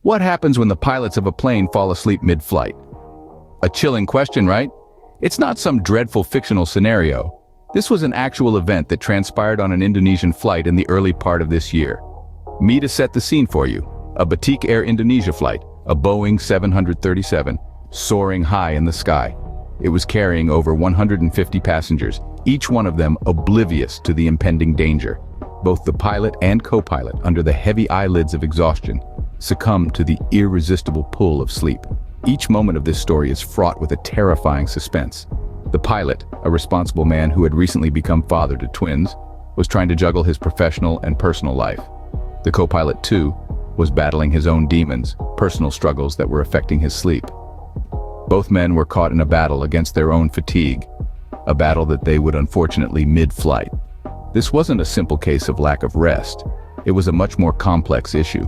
What happens when the pilots of a plane fall asleep mid-flight? A chilling question, right? It's not some dreadful fictional scenario. This was an actual event that transpired on an Indonesian flight in the early part of this year. Me to set the scene for you. A Batik Air Indonesia flight, a Boeing 737, soaring high in the sky. It was carrying over 150 passengers, each one of them oblivious to the impending danger. Both the pilot and co-pilot, under the heavy eyelids of exhaustion, succumbed to the irresistible pull of sleep. Each moment of this story is fraught with a terrifying suspense. The pilot, a responsible man who had recently become father to twins, was trying to juggle his professional and personal life. The co-pilot, too, was battling his own demons, personal struggles that were affecting his sleep. Both men were caught in a battle against their own fatigue, a battle that they would unfortunately mid-flight. This wasn't a simple case of lack of rest. It was a much more complex issue.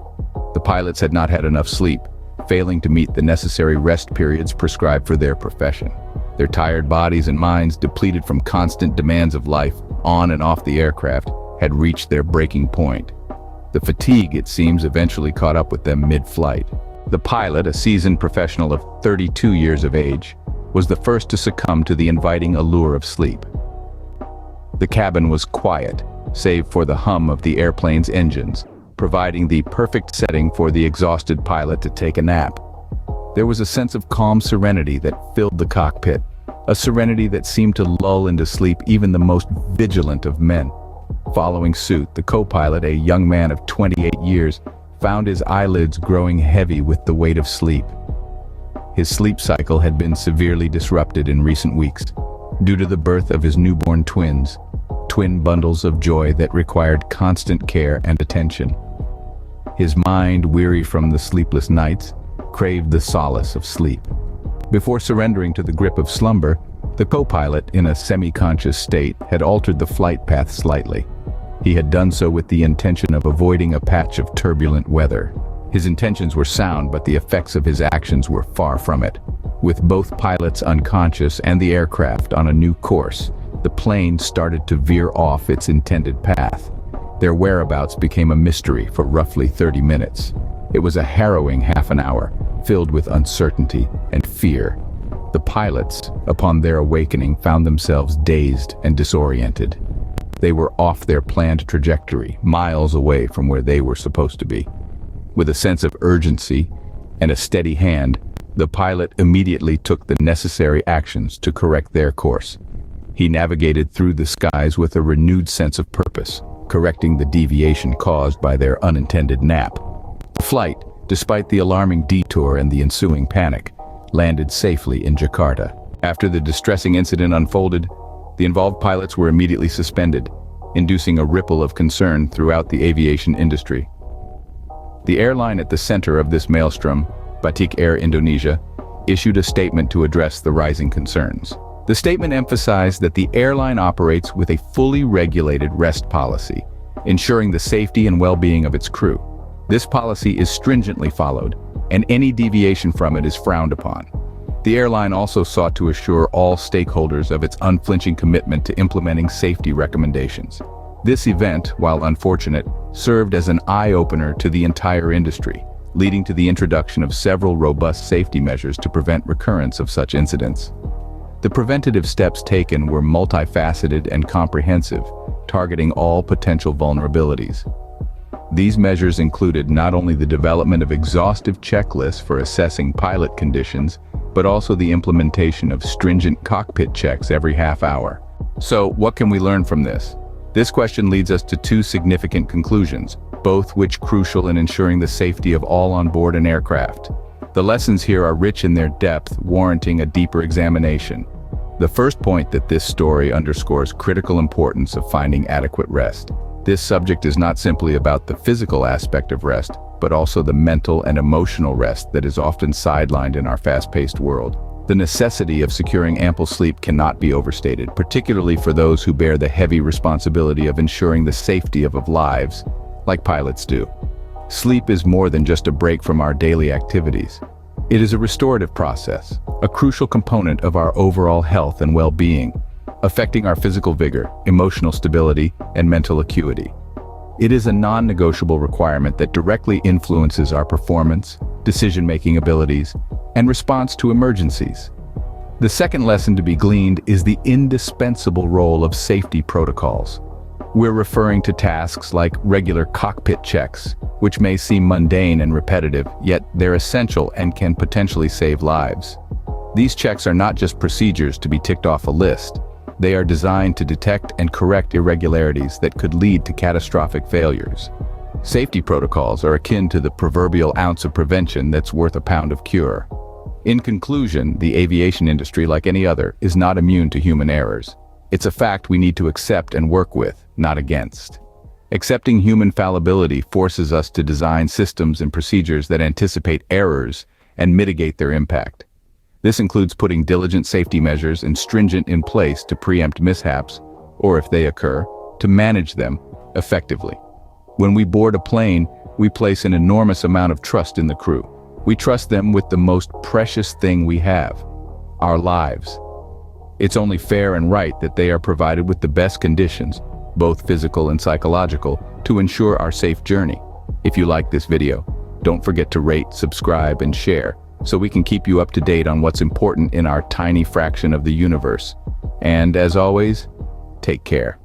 The pilots had not had enough sleep, failing to meet the necessary rest periods prescribed for their profession. Their tired bodies and minds, depleted from constant demands of life on and off the aircraft, had reached their breaking point. The fatigue, it seems, eventually caught up with them mid-flight. The pilot, a seasoned professional of 32 years of age, was the first to succumb to the inviting allure of sleep. The cabin was quiet, save for the hum of the airplane's engines, providing the perfect setting for the exhausted pilot to take a nap. There was a sense of calm serenity that filled the cockpit, a serenity that seemed to lull into sleep even the most vigilant of men. Following suit, the co-pilot, a young man of 28 years, found his eyelids growing heavy with the weight of sleep. His sleep cycle had been severely disrupted in recent weeks due to the birth of his newborn twins, twin bundles of joy that required constant care and attention. His mind, weary from the sleepless nights, craved the solace of sleep. Before surrendering to the grip of slumber, the co-pilot, in a semi-conscious state, had altered the flight path slightly. He had done so with the intention of avoiding a patch of turbulent weather. His intentions were sound, but the effects of his actions were far from it. With both pilots unconscious and the aircraft on a new course, the plane started to veer off its intended path. Their whereabouts became a mystery for roughly 30 minutes. It was a harrowing half an hour, filled with uncertainty and fear. The pilots, upon their awakening, found themselves dazed and disoriented. They were off their planned trajectory, miles away from where they were supposed to be. With a sense of urgency and a steady hand, the pilot immediately took the necessary actions to correct their course. He navigated through the skies with a renewed sense of purpose, correcting the deviation caused by their unintended nap. The flight, despite the alarming detour and the ensuing panic, landed safely in Jakarta. After the distressing incident unfolded, the involved pilots were immediately suspended, inducing a ripple of concern throughout the aviation industry. The airline at the center of this maelstrom, Batik Air Indonesia, issued a statement to address the rising concerns. The statement emphasized that the airline operates with a fully regulated rest policy, ensuring the safety and well-being of its crew. This policy is stringently followed, and any deviation from it is frowned upon. The airline also sought to assure all stakeholders of its unflinching commitment to implementing safety recommendations. This event, while unfortunate, served as an eye-opener to the entire industry, leading to the introduction of several robust safety measures to prevent recurrence of such incidents. The preventative steps taken were multifaceted and comprehensive, targeting all potential vulnerabilities. These measures included not only the development of exhaustive checklists for assessing pilot conditions, but also the implementation of stringent cockpit checks every half hour. So, what can we learn from this? This question leads us to two significant conclusions, both which crucial in ensuring the safety of all on board an aircraft. The lessons here are rich in their depth, warranting a deeper examination. The first point that this story underscores critical importance of finding adequate rest. This subject is not simply about the physical aspect of rest, but also the mental and emotional rest that is often sidelined in our fast-paced world. The necessity of securing ample sleep cannot be overstated, particularly for those who bear the heavy responsibility of ensuring the safety of lives, like pilots do. Sleep is more than just a break from our daily activities. It is a restorative process, a crucial component of our overall health and well-being, affecting our physical vigor, emotional stability, and mental acuity. It is a non-negotiable requirement that directly influences our performance, decision-making abilities, and response to emergencies. The second lesson to be gleaned is the indispensable role of safety protocols. We're referring to tasks like regular cockpit checks, which may seem mundane and repetitive, yet they're essential and can potentially save lives. These checks are not just procedures to be ticked off a list. They are designed to detect and correct irregularities that could lead to catastrophic failures. Safety protocols are akin to the proverbial ounce of prevention that's worth a pound of cure. In conclusion, the aviation industry, like any other, is not immune to human errors. It's a fact we need to accept and work with, not against. Accepting human fallibility forces us to design systems and procedures that anticipate errors and mitigate their impact. This includes putting diligent safety measures and stringent in place to preempt mishaps, or if they occur, to manage them effectively. When we board a plane, we place an enormous amount of trust in the crew. We trust them with the most precious thing we have, our lives. It's only fair and right that they are provided with the best conditions, both physical and psychological, to ensure our safe journey. If you like this video, don't forget to rate, subscribe, and share, so we can keep you up to date on what's important in our tiny fraction of the universe. And as always, take care.